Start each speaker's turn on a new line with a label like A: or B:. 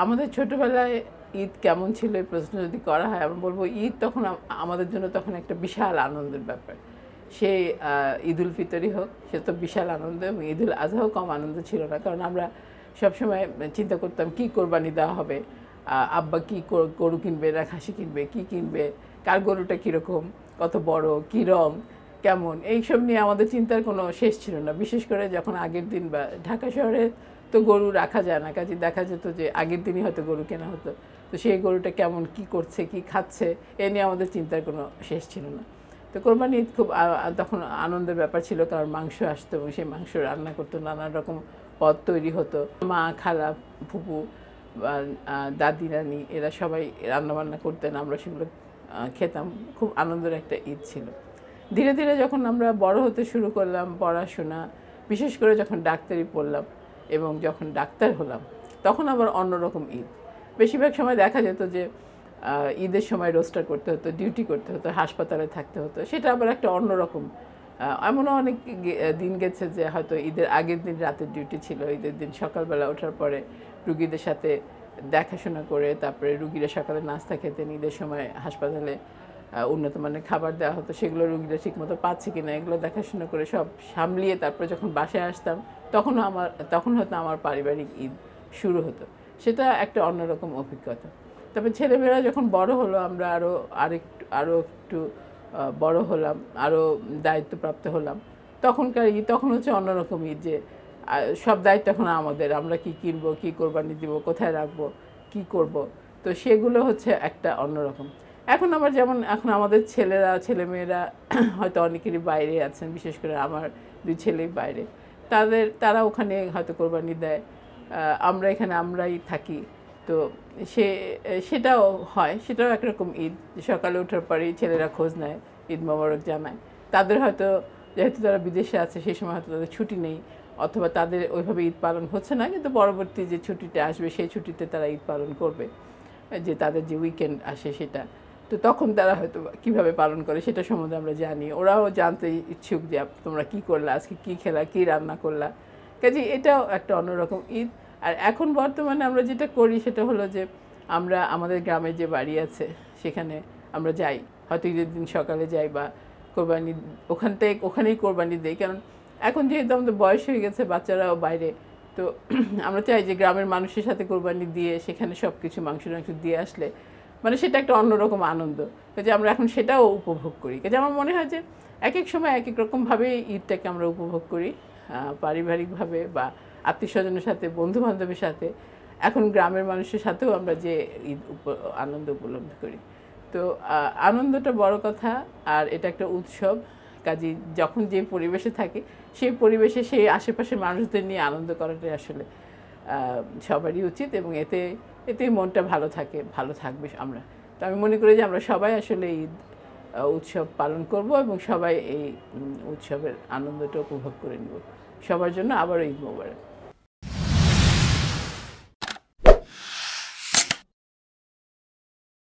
A: আমাদের ছোটবেলায় ঈদ কেমন ছিল এই প্রশ্ন যদি করা হয় আমি বলবো ঈদ তখন আমাদের জন্য তখন একটা বিশাল আনন্দের ব্যাপার। সে ঈদুল ফিতরই হোক সে তো বিশাল আনন্দ, এবং ঈদুল আজহাও কম আনন্দ ছিল না, কারণ আমরা সবসময় চিন্তা করতাম কি কোরবানি দেওয়া হবে, আব্বা কি গরু কিনবে না খাসি কিনবে, কি কিনবে, কার গরুটা কীরকম, কত বড়, কী রং, কেমন, এইসব নিয়ে আমাদের চিন্তার কোনো শেষ ছিল না। বিশেষ করে যখন আগের দিন বা ঢাকা শহরে তো গরু রাখা যায় না, কাজে দেখা যেত যে আগের দিনই হয়তো গরু কেনা হতো, তো সেই গরুটা কেমন, কি করছে, কি খাচ্ছে, এ নিয়ে আমাদের চিন্তার কোনো শেষ ছিল না। তো কোরবানি ঈদ খুব তখন আনন্দের ব্যাপার ছিল, কারণ মাংস আসতো এবং সেই মাংস রান্না করতো, নানান রকম পদ তৈরি হতো, মা, খালা, ফুপু, দাদি, নানি এরা সবাই রান্নাবান্না করতেন, আমরা সেগুলো খেতাম। খুব আনন্দের একটা ঈদ ছিল। ধীরে ধীরে যখন আমরা বড় হতে শুরু করলাম, পড়াশোনা, বিশেষ করে যখন ডাক্তারি পড়লাম এবং যখন ডাক্তার হলাম, তখন আবার অন্যরকম ঈদ। বেশিরভাগ সময় দেখা যেত যে ঈদের সময় রোস্টার করতে হতো, ডিউটি করতে হতো, হাসপাতালে থাকতে হতো, সেটা আবার একটা অন্যরকম। এমনও অনেক দিন গেছে যে হয়তো ঈদের আগের দিন রাতের ডিউটি ছিল, ঈদের দিন সকালবেলা ওঠার পরে রুগীদের সাথে দেখাশোনা করে তারপরে রুগীরা সকালে নাস্তা খেতেন, ঈদের সময় হাসপাতালে উন্নত মানের খাবার দেওয়া হতো, সেগুলো রুগীরা ঠিকমতো পাচ্ছে কিনা এগুলো দেখাশোনা করে সব সামলিয়ে তারপরে যখন বাসায় আসতাম তখন হয়তো আমার পারিবারিক ঈদ শুরু হতো। সেটা একটা অন্যরকম অভিজ্ঞতা। তবে ছেলেমেয়েরা যখন বড় হলো, আমরা আরও একটু বড় হলাম, আরও দায়িত্বপ্রাপ্ত হলাম, তখনকার ঈদ তখন হচ্ছে অন্যরকম ঈদ, যে সব দায়িত্ব এখন আমাদের, আমরা কি কিনবো, কি কোরবানি দিব, কোথায় রাখবো, কি করব, তো সেগুলো হচ্ছে একটা অন্যরকম। এখন আবার যেমন এখন আমাদের ছেলেমেয়েরা হয়তো অনেকেরই বাইরে আছেন, বিশেষ করে আমার 2 ছেলেই বাইরে, তারা ওখানে হয়তো কোরবানি দেয়, আমরা এখানে আমরাই থাকি, তো সেটাও হয়, সেটাও একরকম ঈদ। সকালে ওঠার পরেই ছেলেরা খোঁজ নেয়, ঈদ মোবারক জানায়। তাদের হয়তো যেহেতু তারা বিদেশে আছে সেই সময় হয়তো তাদের ছুটি নেই, অথবা তাদের ওইভাবে ঈদ পালন হচ্ছে না, কিন্তু পরবর্তী যে ছুটিটা আসবে সেই ছুটিতে তারা ঈদ পালন করবে, যে তাদের যে উইকেন্ড আসে সেটা, তো তখন তারা হয়তো কীভাবে পালন করে সেটা সম্বন্ধে আমরা জানি, ওরাও জানতে ইচ্ছুক যে তোমরা কী করলা, আজকে কী খেলা, কী রান্না করলা। কাজে এটাও একটা অন্যরকম ঈদ। আর এখন বর্তমানে আমরা যেটা করি সেটা হলো যে আমরা আমাদের গ্রামে যে বাড়ি আছে সেখানে আমরা যাই, হয়তো ঈদের দিন সকালে যাই বা কোরবানি ওখানেই কোরবানি দিই, কারণ এখন যেহেতু আমাদের বয়স হয়ে গেছে, বাচ্চারাও বাইরে, তো আমরা চাই যে গ্রামের মানুষের সাথে কোরবানি দিয়ে সেখানে সব কিছু মাংস দিয়ে আসলে মানে সেটা একটা অন্যরকম আনন্দ, যে আমরা এখন সেটাও উপভোগ করি। কাজে আমার মনে হয় যে এক এক সময় এক এক রকমভাবে ঈদটাকে আমরা উপভোগ করি, পারিবারিকভাবে বা আত্মীয়স্বজনের সাথে, বন্ধুবান্ধবের সাথে, এখন গ্রামের মানুষের সাথেও আমরা যে ঈদ আনন্দ উপলব্ধি করি। তো আনন্দটা বড় কথা, আর এটা একটা উৎসব। কাজে যখন যে পরিবেশে থাকে সেই পরিবেশে সেই আশেপাশের মানুষদের নিয়ে আনন্দ করাটাই আসলে সবারই উচিত, এবং এতেই মনটা ভালো থাকে, ভালো থাকবে আমরা। তো আমি মনে করি যে আমরা সবাই আসলে ঈদ উৎসব পালন করব এবং সবাই এই উৎসবের আনন্দটা উপভোগ করে নেব। সবার জন্য আবারও ঈদ মোবারক।